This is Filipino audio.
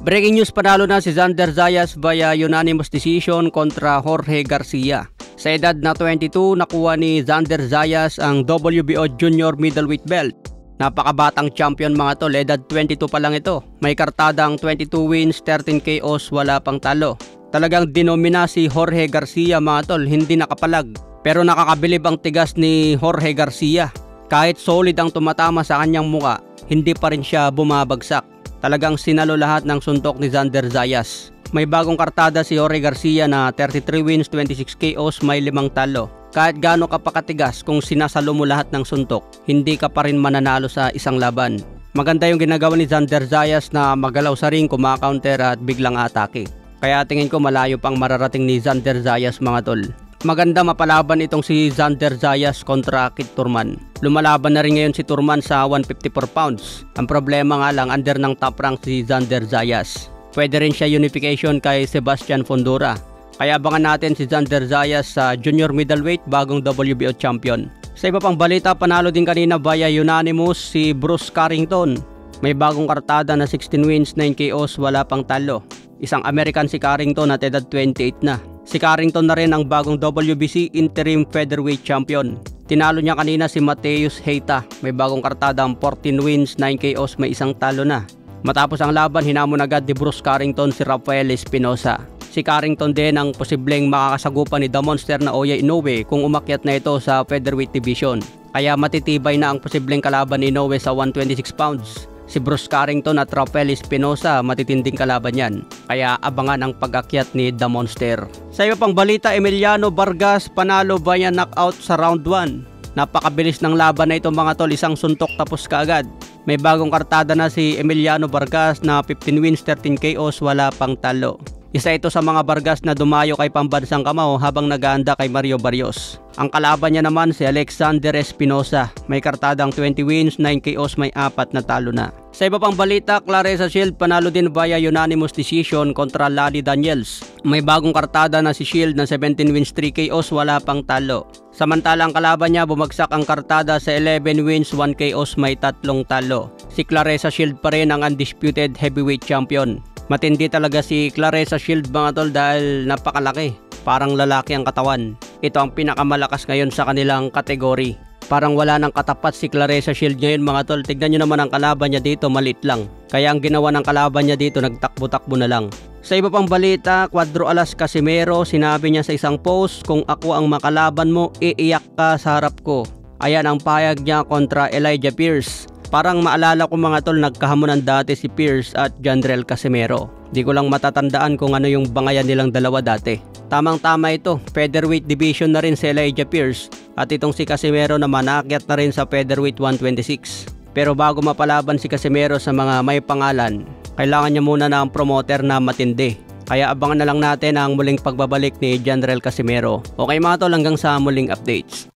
Breaking news, panalo na si Xander Zayas via unanimous decision kontra Jorge Garcia. Sa edad na 22, nakuha ni Xander Zayas ang WBO Junior Middleweight Belt. Napakabatang champion mga tol, edad 22 pa lang ito. May kartadang 22 wins, 13 KOs, wala pang talo. Talagang dinomina si Jorge Garcia mga tol, hindi nakapalag. Pero nakakabilib ang tigas ni Jorge Garcia. Kahit solid ang tumatama sa kanyang muka, hindi pa rin siya bumabagsak. Talagang sinalo lahat ng suntok ni Xander Zayas. May bagong kartada si Jorge Garcia na 33 wins, 26 KOs, may 5 talo. Kahit gaano ka pakatigas, kung sinasalo mo lahat ng suntok, hindi ka pa rin mananalo sa isang laban. Maganda yung ginagawa ni Xander Zayas na magalaw sa ring, kumakaunter at biglang atake. Kaya tingin ko malayo pang mararating ni Xander Zayas mga tol. Maganda mapalaban itong si Xander Zayas kontra Kid Thurman. Lumalaban na rin ngayon si Thurman sa 154 pounds. Ang problema nga lang, under ng top rank si Xander Zayas. Pwede rin siya unification kay Sebastian Fundora. Kaya abangan natin si Xander Zayas sa junior middleweight, bagong WBO champion. Sa iba pang balita, panalo din kanina via unanimous si Bruce Carrington. May bagong kartada na 16 wins, 9 KOs, wala pang talo. Isang American si Carrington at edad 28 na. Si Carrington na rin ang bagong WBC Interim Featherweight Champion. Tinalo niya kanina si Mateus Heita. May bagong kartadang 14 wins, 9 KOs, may 1 talo na. Matapos ang laban, hinamon agad ni Bruce Carrington si Rafael Espinosa. Si Carrington din ang posibleng makakasagupan ni The Monster na Oya Inoue kung umakyat na ito sa Featherweight Division. Kaya matitibay na ang posibleng kalaban ni Inoue sa 126 pounds. Si Bruce Carrington at Rafael Espinosa, matitinding kalaban yan. Kaya abangan ang pag-akyat ni The Monster. Sa iba pang balita, Emiliano Vargas panalo via knockout sa round 1. Napakabilis ng laban na ito mga tol, isang suntok tapos kaagad. May bagong kartada na si Emiliano Vargas na 15 wins, 13 KOs, wala pang talo. Isa ito sa mga Vargas na dumayo kay pambansang kamao habang nag-aanda kay Mario Barrios. Ang kalaban niya naman si Alexander Espinosa. May kartadang 20 wins, 9 KOs, may 4 na talo na. Sa iba pang balita, Claressa Shield panalo din via unanimous decision kontra Lali Daniels. May bagong kartada na si Shield na 17 wins, 3 KOs, wala pang talo. Samantala ang kalaban niya, bumagsak ang kartada sa 11 wins, 1 KOs, may 3 talo. Si Claressa Shield pa rin ang undisputed heavyweight champion. Matindi talaga si Claressa Shield mga tol dahil napakalaki. Parang lalaki ang katawan. Ito ang pinakamalakas ngayon sa kanilang kategory. Parang wala nang katapat si Claressa Shield ngayon mga tol. Tignan nyo naman ang kalaban niya dito, maliit lang. Kaya ang ginawa ng kalaban niya dito, nagtakbo-takbo na lang. Sa iba pang balita, Cuadro Alas Casimero, sinabi niya sa isang post, kung ako ang makalaban mo, iiyak ka sa harap ko. Ayan ang payag niya kontra Elijah Pierce. Parang maalala ko mga tol, nagkahamunan dati si Pierce at Jandrel Casimero. Di ko lang matatandaan kung ano yung bangayan nilang dalawa dati. Tamang-tama ito, featherweight division na rin si Elijah Pierce. At itong si Casimero naman naakyat na rin sa featherweight 126. Pero bago mapalaban si Casimero sa mga may pangalan, kailangan niya muna ng promoter na matindi. Kaya abangan na lang natin ang muling pagbabalik ni Jandrel Casimero. Okay mga tol, hanggang sa muling updates.